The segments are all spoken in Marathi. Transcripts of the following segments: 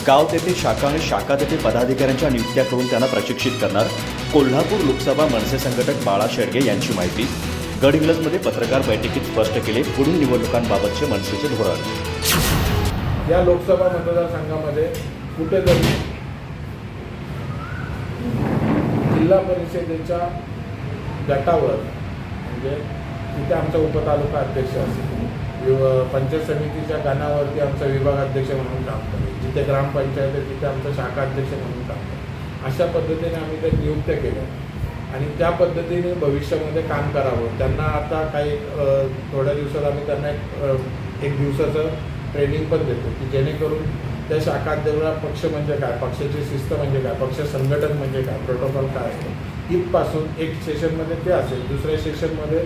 गाव तेथे शाखा आणि शाखा तेथे पदाधिकाऱ्यांच्या नियुक्त्या करून त्यांना प्रशिक्षित करणार. कोल्हापूर लोकसभा मनसे संघटक बाळा शेडगे यांची माहिती. गडहिंग्लजमध्ये पत्रकार बैठकीत स्पष्ट केले पुढील निवडणुकांबाबतचे मनसेचे धोरण. या लोकसभा मतदारसंघामध्ये कुठेतरी जिल्हा परिषदेच्या गटावर म्हणजे तिथे आमचा उपतालुका अध्यक्ष असेल, पंचायत समितीच्या गणावरती आमचा विभागाध्यक्ष म्हणून काम करेल, जिथे ग्रामपंचायत आहे तिथे आमचा शाखा अध्यक्ष म्हणून काम करेल. अशा पद्धतीने आम्ही त्या नियुक्त्या केल्या आणि त्या पद्धतीने भविष्यामध्ये काम करावं. त्यांना आता काही थोड्या दिवसात आम्ही त्यांना एक दिवसाचं ट्रेनिंग पण देतो की जेणेकरून त्या शाखा अध्यक्षाला पक्ष म्हणजे काय, पक्षाची शिस्त म्हणजे काय, पक्ष संघटन म्हणजे काय, प्रोटोकॉल काय असतो, इथपासून एक सेशनमध्ये ते असेल, दुसऱ्या सेशनमध्ये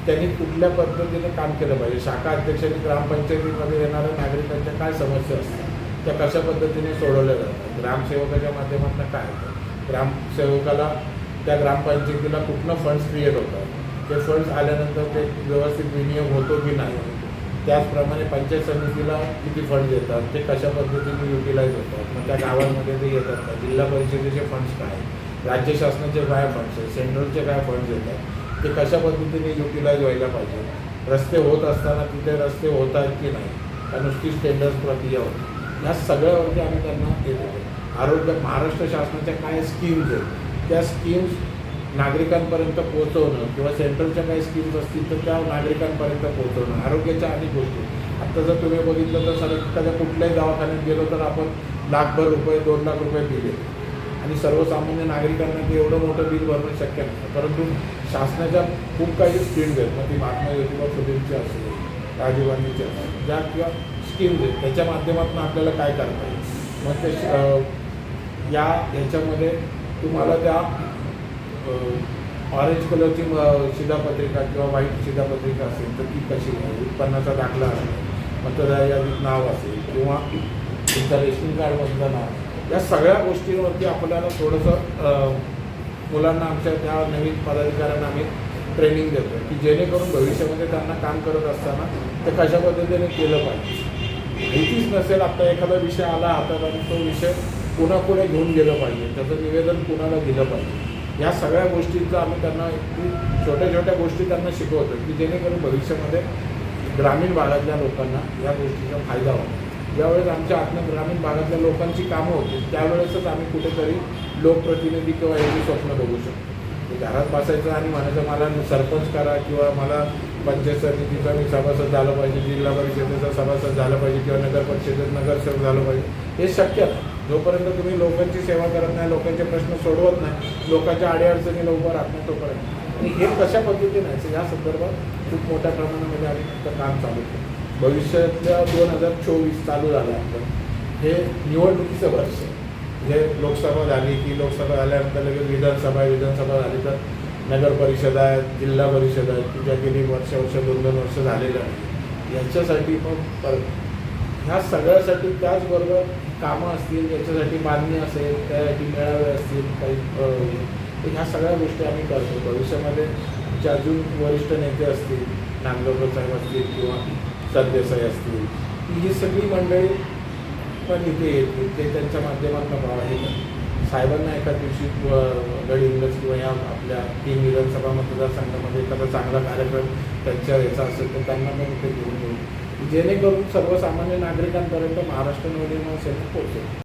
त्यांनी कुठल्या पद्धतीने काम केलं पाहिजे, शाखा अध्यक्षांनी ग्रामपंचायतीमध्ये येणाऱ्या नागरिकांच्या काय समस्या असतात त्या कशा पद्धतीने सोडवल्या जातात, ग्रामसेवकाच्या माध्यमातून काय होतं, ग्रामसेवकाला त्या ग्रामपंचायतीला कुठनं फंड्स क्रिएट होतात, ते फंड्स आल्यानंतर ते व्यवस्थित विनियोग होतो की नाही, त्याचप्रमाणे पंचायत समितीला किती फंड्स येतात, ते कशा पद्धतीने युटिलाइज होतात, मग त्या गावांमध्ये ते येतात का, जिल्हा परिषदेचे फंड्स काय, राज्य शासनाचे काय फंड्स आहेत, सेंट्रलचे काय फंड्स येतात, ते कशा पद्धतीने युटिलाइज व्हायला पाहिजे, रस्ते होत असताना तिथे रस्ते होत आहेत की नाही, का नुसतीच टेंडर्स प्रक्रिया होती, ह्या सगळ्यावरती आम्ही त्यांना हे देतो. आरोग्य महाराष्ट्र शासनाच्या काय स्कीम्स आहेत त्या स्कीम्स नागरिकांपर्यंत पोहोचवणं किंवा सेंट्रलच्या काही स्कीम्स असतील तर त्या नागरिकांपर्यंत पोहोचवणं, आरोग्याच्या अनेक गोष्टी. आत्ता जर तुम्ही बघितलं तर सर एखाद्या कुठल्याही दवाखान्यात गेलो तर आपण लाखभर रुपये 2 लाख रुपये दिले आणि सर्वसामान्य नागरिकांना ते एवढं मोठं बिल भरणं शक्य नाही. परंतु शासनाच्या खूप काही स्कीम्स आहेत, मग ती महात्मा ज्योतिबा फुलेंची असेल, राजीव गांधीची असेल, ज्या किंवा स्कीम्स आहेत त्याच्या माध्यमातून आपल्याला काय करता येईल. मग ते याच्यामध्ये तुम्हाला त्या ऑरेंज कलरची शिधापत्रिका किंवा व्हाईट शिधापत्रिका असेल तर ती कशी, उत्पन्नाचा दाखला असेल, मतदार यादीत नाव असेल किंवा तुमच्या रेशनिंग कार्डमधलं नाव, या सगळ्या गोष्टींवरती आपल्याला थोडंसं मुलांना आमच्या त्या नवीन पदाधिकाऱ्यांना आम्ही ट्रेनिंग देतो की जेणेकरून भविष्यामध्ये त्यांना काम करत असताना ते कशा पद्धतीने केलं पाहिजे. माहितीच नसेल आत्ता एखादा विषय आला हातात आणि तो विषय पुन्हा पुढे घेऊन गेलं पाहिजे, त्याचं निवेदन कुणाला दिलं पाहिजे, या सगळ्या गोष्टींचा आम्ही त्यांना छोट्या छोट्या गोष्टी त्यांना शिकवतो की जेणेकरून भविष्यामध्ये ग्रामीण भागातल्या लोकांना या गोष्टीचा फायदा होतो. ज्यावेळेस आमच्या आतनं ग्रामीण भागातल्या लोकांची कामं होती त्यावेळेसच आम्ही कुठेतरी लोकप्रतिनिधी किंवा याची स्वप्न बघू शकतो. घरात बसायचं आणि म्हणायचं मला सरपंच करा किंवा मला पंचायत समितीचा मी सभासद झालं पाहिजे, जिल्हा परिषदेचा सभासद झालं पाहिजे किंवा नगर परिषदेत नगरसेवक झालं पाहिजे, हे शक्य नाही. जोपर्यंत तुम्ही लोकांची सेवा करत नाही, लोकांचे प्रश्न सोडवत नाही, लोकांच्या अडीअडचणीला उभं राहत नाही तोपर्यंत. आणि हे कशा पद्धतीने आहे या संदर्भात खूप मोठ्या प्रमाणामध्ये आम्ही तिथं काम चालू केलं. भविष्यातल्या 2024 चालू झालं आपण हे निवडणुकीचं वर्ष, जे लोकसभा झाली की लोकसभा झाल्यानंतर लगेच विधानसभा झाली तर नगर परिषद आहे, जिल्हा परिषद आहे की ज्या गेली वर्ष 2-2 वर्ष झालेलं आहे. याच्यासाठी पण ह्या सगळ्यासाठी त्याचबरोबर कामं असतील, याच्यासाठी बांधणी असेल, त्यासाठी मेळावे असतील, काही ह्या सगळ्या गोष्टी आम्ही करतो. भविष्यामध्ये जे अजून वरिष्ठ नेते असतील, नांदगावकर साहेब असतील किंवा सरदेसाई असतील, ही सगळी मंडळी पण इथे येतील, ते त्यांच्या माध्यमातून हे साहेबांना एका दिवशी गडहिंग्लज किंवा या आपल्या 3 विधानसभा मतदारसंघामध्ये एखादा चांगला कार्यक्रम त्यांच्या याचा असेल तर त्यांना पण इथे घेऊन येऊ जेणेकरून सर्वसामान्य नागरिकांपर्यंत महाराष्ट्र नवनिर्माण सेना पोहोचेल.